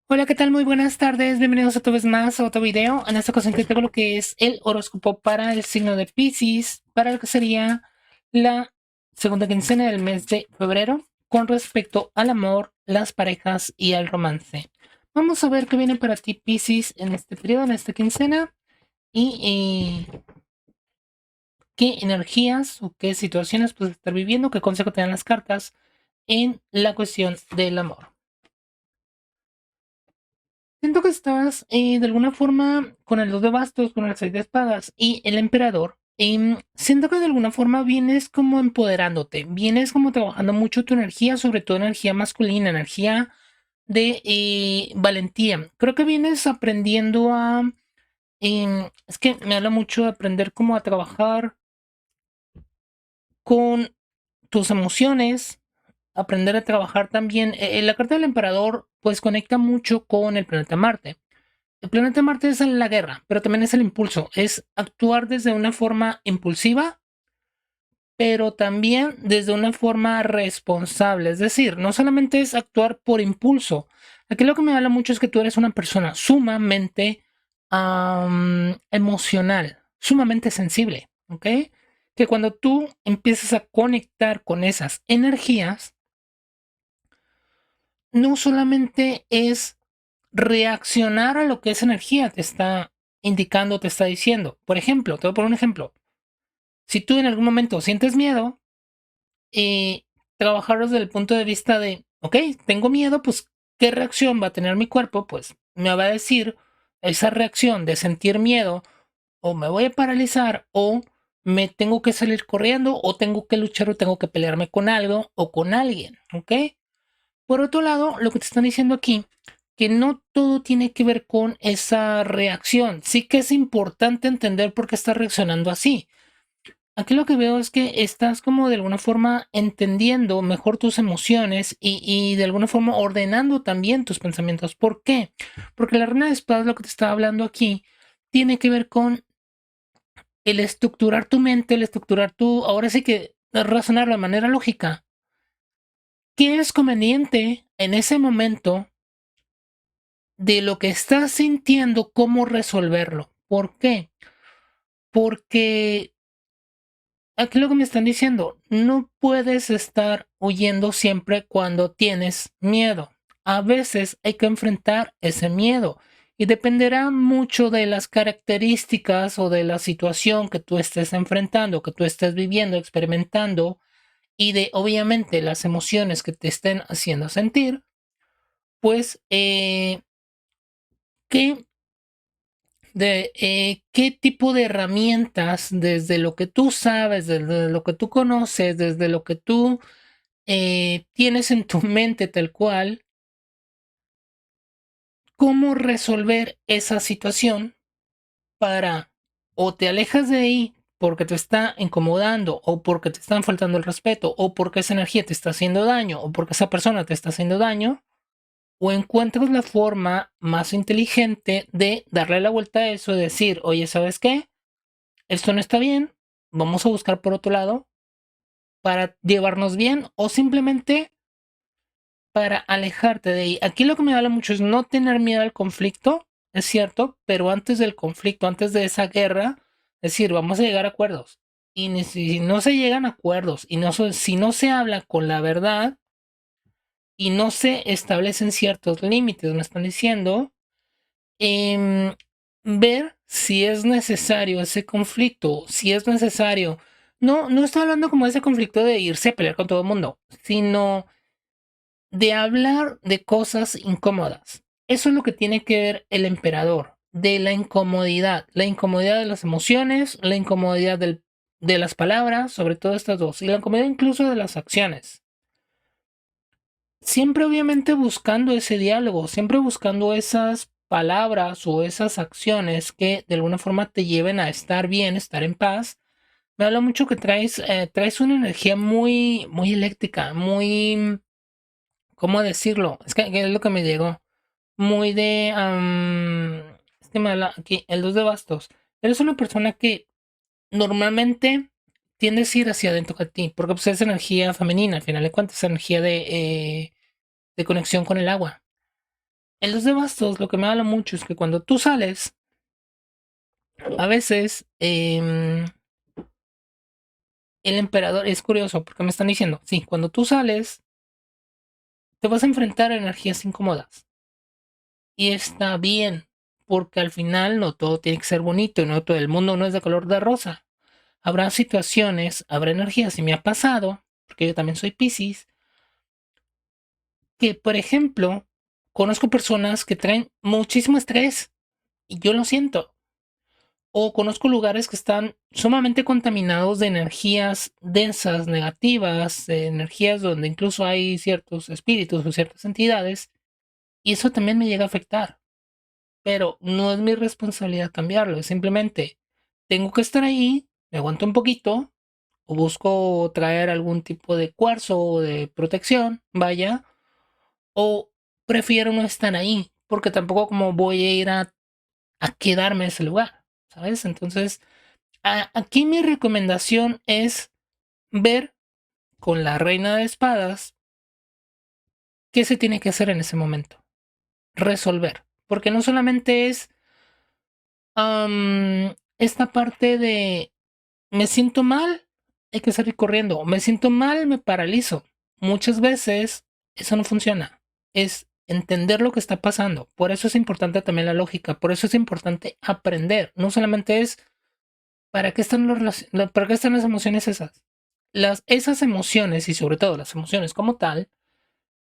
Hola, ¿qué tal? Muy buenas tardes. Bienvenidos otra vez más a otro video. En esta ocasión te tengo lo que es el horóscopo para el signo de Piscis, para lo que sería la segunda quincena del mes de febrero, con respecto al amor, las parejas y al romance. Vamos a ver qué viene para ti, Piscis, en este periodo, en esta quincena, y qué energías o qué situaciones puedes estar viviendo, qué consejo te dan las cartas en la cuestión del amor. Siento que estás de alguna forma con el dos de bastos, con el seis de espadas y el emperador. Siento que de alguna forma vienes como empoderándote, vienes como trabajando mucho tu energía, sobre todo energía masculina, energía de valentía. Creo que vienes aprendiendo es que me habla mucho de aprender cómo a trabajar con tus emociones, aprender a trabajar también. La carta del emperador pues conecta mucho con el planeta Marte. El planeta Marte es la guerra, pero también es el impulso, es actuar desde una forma impulsiva, pero también desde una forma responsable. Es decir, no solamente es actuar por impulso. Aquí lo que me habla mucho es que tú eres una persona sumamente emocional, sumamente sensible, ¿ok? Que cuando tú empiezas a conectar con esas energías, no solamente es reaccionar a lo que esa energía te está indicando, te está diciendo. Por ejemplo, te voy a poner un ejemplo. Si tú en algún momento sientes miedo, eh, trabajar desde el punto de vista de, ok, tengo miedo, pues, ¿qué reacción va a tener mi cuerpo? Pues me va a decir esa reacción de sentir miedo, o me voy a paralizar, o me tengo que salir corriendo, o tengo que luchar, o tengo que pelearme con algo o con alguien, ¿ok? Por otro lado, lo que te están diciendo aquí, que no todo tiene que ver con esa reacción. Sí que es importante entender por qué estás reaccionando así. Aquí lo que veo es que estás como de alguna forma entendiendo mejor tus emociones y de alguna forma ordenando también tus pensamientos. ¿Por qué? Porque la reina de espadas, lo que te estaba hablando aquí, tiene que ver con el estructurar tu mente, el estructurar tu, ahora sí que razonarlo de manera lógica. ¿Qué es conveniente en ese momento de lo que estás sintiendo, cómo resolverlo? ¿Por qué? Porque aquí lo que me están diciendo, no puedes estar huyendo siempre cuando tienes miedo. A veces hay que enfrentar ese miedo y dependerá mucho de las características o de la situación que tú estés enfrentando, que tú estés viviendo, experimentando y de obviamente las emociones que te estén haciendo sentir, pues qué qué tipo de herramientas desde lo que tú sabes, desde lo que tú conoces, desde lo que tú tienes en tu mente tal cual, cómo resolver esa situación para o te alejas de ahí porque te está incomodando o porque te están faltando el respeto o porque esa energía te está haciendo daño o porque esa persona te está haciendo daño o encuentras la forma más inteligente de darle la vuelta a eso y decir, oye, ¿sabes qué? Esto no está bien, vamos a buscar por otro lado para llevarnos bien o simplemente para alejarte de ahí. Aquí lo que me habla mucho es no tener miedo al conflicto, es cierto, pero antes del conflicto, antes de esa guerra, es decir, vamos a llegar a acuerdos. Y si no se llegan a acuerdos y si no se habla con la verdad y no se establecen ciertos límites, me están diciendo, em, ver si es necesario ese conflicto, si es necesario. No estoy hablando como de ese conflicto de irse a pelear con todo el mundo, sino de hablar de cosas incómodas. Eso es lo que tiene que ver el emperador, de la incomodidad de las emociones, la incomodidad de las palabras, sobre todo estas dos, y la incomodidad incluso de las acciones. Siempre obviamente buscando ese diálogo, siempre buscando esas palabras o esas acciones que de alguna forma te lleven a estar bien, estar en paz. Me habla mucho que traes una energía muy, muy eléctrica, muy, ¿cómo decirlo? Que es lo que me llegó. Muy de, es que me habla aquí, el dos de bastos. Eres una persona que normalmente tiendes a ir hacia adentro de ti, porque pues es energía femenina, al final de cuentas, es energía de conexión con el agua. En los de bastos lo que me habla mucho es que cuando tú sales, a veces el emperador es curioso porque me están diciendo, sí, cuando tú sales, te vas a enfrentar a energías incómodas. Y está bien, porque al final no todo tiene que ser bonito y no todo el mundo no es de color de rosa. Habrá situaciones, habrá energías, y me ha pasado, porque yo también soy Piscis, que por ejemplo, conozco personas que traen muchísimo estrés y yo lo siento. O conozco lugares que están sumamente contaminados de energías densas, negativas, energías donde incluso hay ciertos espíritus o ciertas entidades, y eso también me llega a afectar. Pero no es mi responsabilidad cambiarlo, es simplemente tengo que estar ahí, me aguanto un poquito, o busco traer algún tipo de cuarzo o de protección, vaya, o prefiero no estar ahí, porque tampoco como voy a ir a quedarme en ese lugar, ¿sabes? Entonces, aquí mi recomendación es ver con la reina de espadas qué se tiene que hacer en ese momento, resolver, porque no solamente es esta parte de me siento mal, hay que salir corriendo. Me siento mal, me paralizo. Muchas veces eso no funciona. Es entender lo que está pasando. Por eso es importante también la lógica. Por eso es importante aprender. No solamente es para qué están, para qué están las emociones esas. Esas emociones y sobre todo las emociones como tal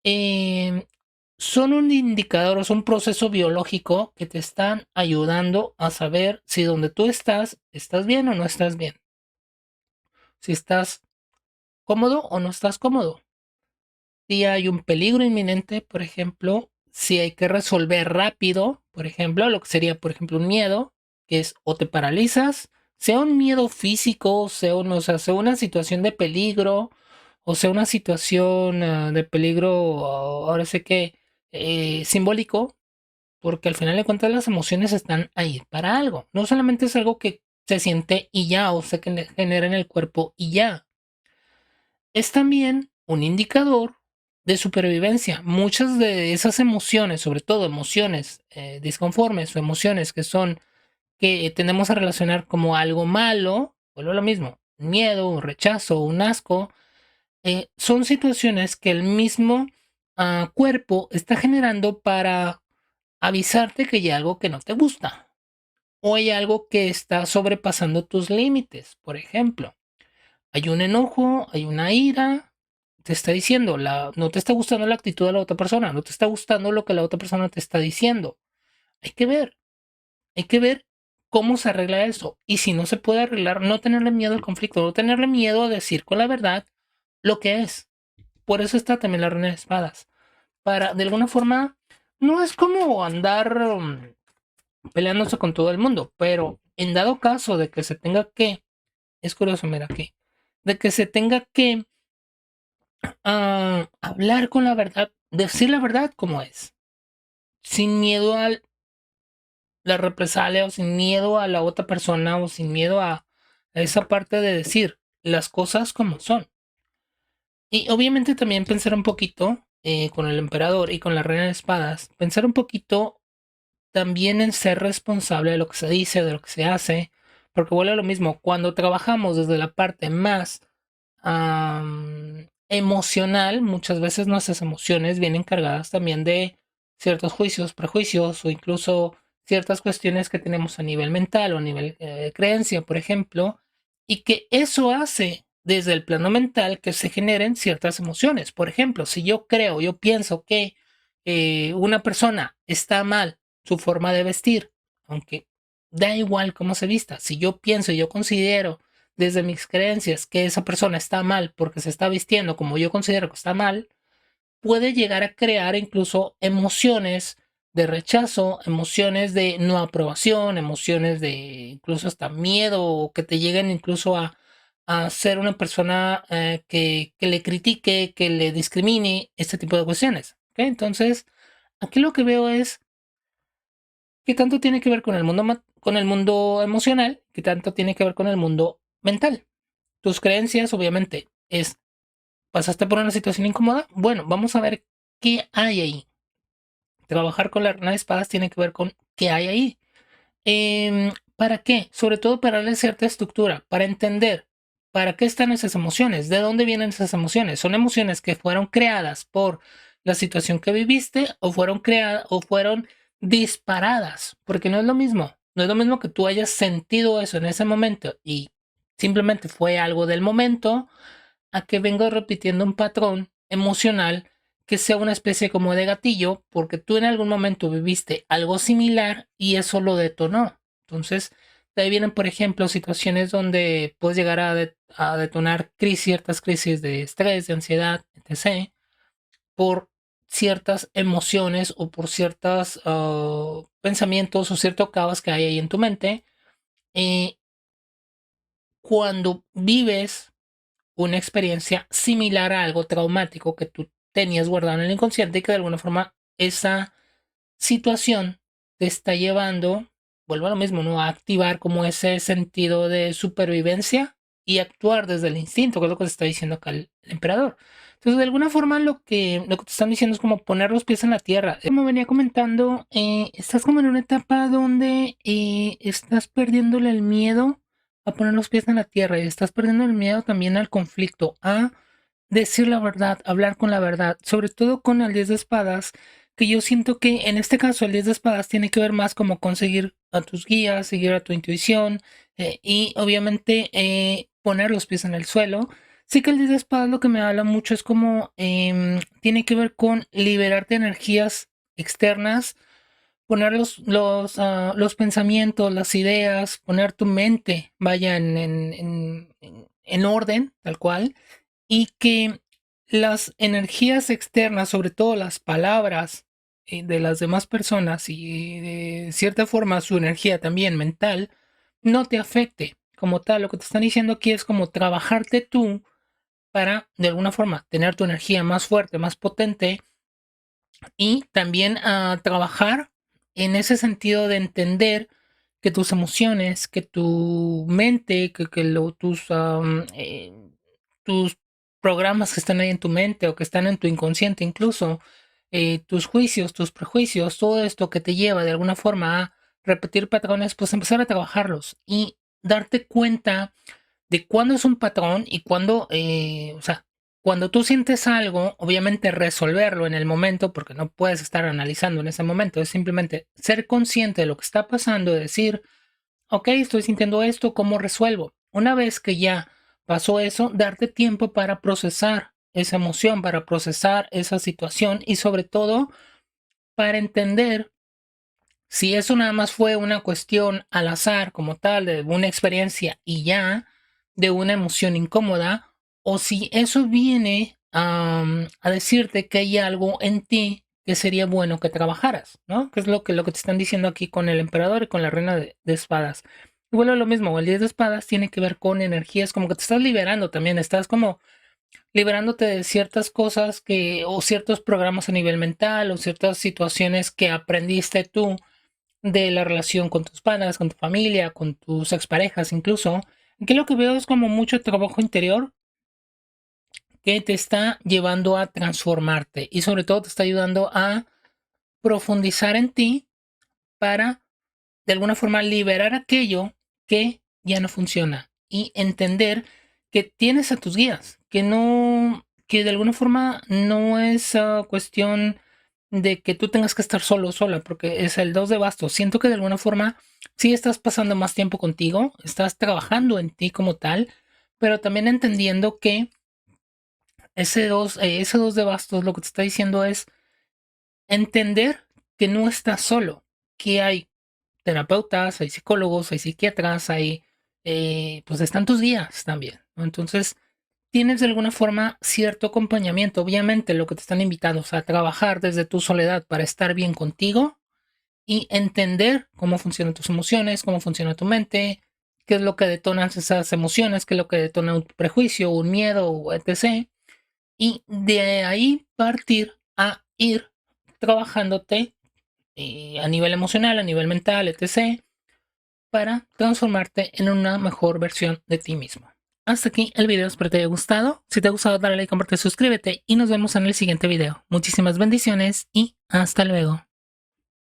eh, son un indicador o son un proceso biológico que te están ayudando a saber si donde tú estás bien o no estás bien. Si estás cómodo o no estás cómodo. Si hay un peligro inminente, por ejemplo, si hay que resolver rápido, por ejemplo, lo que sería, por ejemplo, un miedo, que es o te paralizas, sea un miedo físico, o sea, sea una situación de peligro, o sea una situación de peligro, ahora sé que simbólico, porque al final de cuentas las emociones están ahí para algo. No solamente es algo que se siente y ya, o se genera en el cuerpo y ya, es también un indicador de supervivencia. Muchas de esas emociones, sobre todo emociones disconformes o emociones que son que tendemos a relacionar como algo malo, vuelvo a lo mismo, un miedo, un rechazo, un asco, son situaciones que el mismo cuerpo está generando para avisarte que hay algo que no te gusta o hay algo que está sobrepasando tus límites. Por ejemplo, hay un enojo, hay una ira, te está diciendo, no te está gustando la actitud de la otra persona, no te está gustando lo que la otra persona te está diciendo. Hay que ver, hay que ver cómo se arregla eso. Y si no se puede arreglar, no tenerle miedo al conflicto, no tenerle miedo a decir con la verdad lo que es. Por eso está también la reina de espadas. Para, de alguna forma, no es como andar peleándose con todo el mundo, pero en dado caso de que se tenga que, es curioso, mira aquí, de que se tenga que hablar con la verdad, decir la verdad como es, sin miedo a la represalia o sin miedo a la otra persona o sin miedo a esa parte de decir las cosas como son. Y obviamente también pensar un poquito con el emperador y con la reina de espadas, pensar un poquito también en ser responsable de lo que se dice, de lo que se hace, porque vuelve a lo mismo, cuando trabajamos desde la parte más emocional, muchas veces nuestras emociones vienen cargadas también de ciertos juicios, prejuicios o incluso ciertas cuestiones que tenemos a nivel mental o a nivel de creencia, por ejemplo, y que eso hace desde el plano mental que se generen ciertas emociones. Por ejemplo, si yo creo, yo pienso que una persona está mal su forma de vestir, aunque da igual cómo se vista, si yo pienso y yo considero desde mis creencias que esa persona está mal porque se está vistiendo como yo considero que está mal, puede llegar a crear incluso emociones de rechazo, emociones de no aprobación, emociones de incluso hasta miedo o que te lleguen incluso a ser una persona que le critique, que le discrimine, este tipo de cuestiones. ¿Okay? Entonces, aquí lo que veo es qué tanto tiene que ver con el mundo, con el mundo emocional, qué tanto tiene que ver con el mundo mental. Tus creencias, obviamente, es, pasaste por una situación incómoda. Bueno, vamos a ver qué hay ahí. trabajar con la reina de espadas tiene que ver con qué hay ahí. ¿Para qué? Sobre todo para darle cierta estructura, para entender para qué están esas emociones, de dónde vienen esas emociones. ¿Son emociones que fueron creadas por la situación que viviste o fueron creadas o fueron disparadas? Porque no es lo mismo. No es lo mismo que tú hayas sentido eso en ese momento y simplemente fue algo del momento a que vengo repitiendo un patrón emocional que sea una especie como de gatillo porque tú en algún momento viviste algo similar y eso lo detonó. Entonces, de ahí vienen, por ejemplo, situaciones donde puedes llegar a detonar ciertas crisis de estrés, de ansiedad, etc., por ciertas emociones o por ciertos pensamientos o cierto caos que hay ahí en tu mente. eh, Cuando vives una experiencia similar a algo traumático que tú tenías guardado en el inconsciente y que de alguna forma esa situación te está llevando, vuelvo a lo mismo, ¿no? A activar como ese sentido de supervivencia y actuar desde el instinto, que es lo que te está diciendo acá el emperador. Entonces, de alguna forma, lo que te están diciendo es como poner los pies en la tierra. Como venía comentando, estás como en una etapa donde estás perdiéndole el miedo a poner los pies en la tierra y estás perdiendo el miedo también al conflicto, a decir la verdad, hablar con la verdad, sobre todo con el 10 de espadas, que yo siento que en este caso el 10 de espadas tiene que ver más como conseguir a tus guías, seguir a tu intuición y obviamente poner los pies en el suelo. Sí que el 10 de espadas lo que me habla mucho es como tiene que ver con liberarte energías externas, poner los pensamientos, las ideas, poner tu mente, vaya en orden, tal cual, y que las energías externas, sobre todo las palabras de las demás personas y de cierta forma su energía también mental, no te afecte como tal. Lo que te están diciendo aquí es como trabajarte tú para, de alguna forma, tener tu energía más fuerte, más potente y también trabajar en ese sentido de entender que tus emociones, que tu mente, tus programas que están ahí en tu mente o que están en tu inconsciente incluso, tus juicios, tus prejuicios, todo esto que te lleva de alguna forma a repetir patrones, pues empezar a trabajarlos y darte cuenta de cuándo es un patrón y cuándo, o sea, cuando tú sientes algo, obviamente resolverlo en el momento, porque no puedes estar analizando en ese momento, es simplemente ser consciente de lo que está pasando y decir, ok, estoy sintiendo esto, ¿cómo resuelvo? Una vez que ya pasó eso, darte tiempo para procesar esa emoción, para procesar esa situación y sobre todo para entender si eso nada más fue una cuestión al azar como tal, de una experiencia y ya, de una emoción incómoda, o si eso viene a decirte que hay algo en ti que sería bueno que trabajaras, ¿no? Que es lo que te están diciendo aquí con el emperador y con la reina de espadas. Y bueno, lo mismo, el 10 de espadas tiene que ver con energías, como que te estás liberando también, estás como liberándote de ciertas cosas que, o ciertos programas a nivel mental, o ciertas situaciones que aprendiste tú de la relación con tus padres, con tu familia, con tus exparejas incluso, que lo que veo es como mucho trabajo interior que te está llevando a transformarte y sobre todo te está ayudando a profundizar en ti para de alguna forma liberar aquello que ya no funciona y entender que tienes a tus guías, que no, que de alguna forma no es cuestión de que tú tengas que estar solo o sola, porque es el 2 de bastos. Siento que de alguna forma sí estás pasando más tiempo contigo, estás trabajando en ti como tal, pero también entendiendo que ese 2 de bastos lo que te está diciendo es entender que no estás solo, que hay terapeutas, hay psicólogos, hay psiquiatras, pues están tus guías también, ¿no? Entonces, tienes de alguna forma cierto acompañamiento. Obviamente, lo que te están invitando es a trabajar desde tu soledad para estar bien contigo y entender cómo funcionan tus emociones, cómo funciona tu mente, qué es lo que detona esas emociones, qué es lo que detona un prejuicio, un miedo, o etc. Y de ahí partir a ir trabajándote a nivel emocional, a nivel mental, etc., para transformarte en una mejor versión de ti mismo. Hasta aquí el video, espero te haya gustado. Si te ha gustado, dale like, comparte, suscríbete y nos vemos en el siguiente video. Muchísimas bendiciones y hasta luego.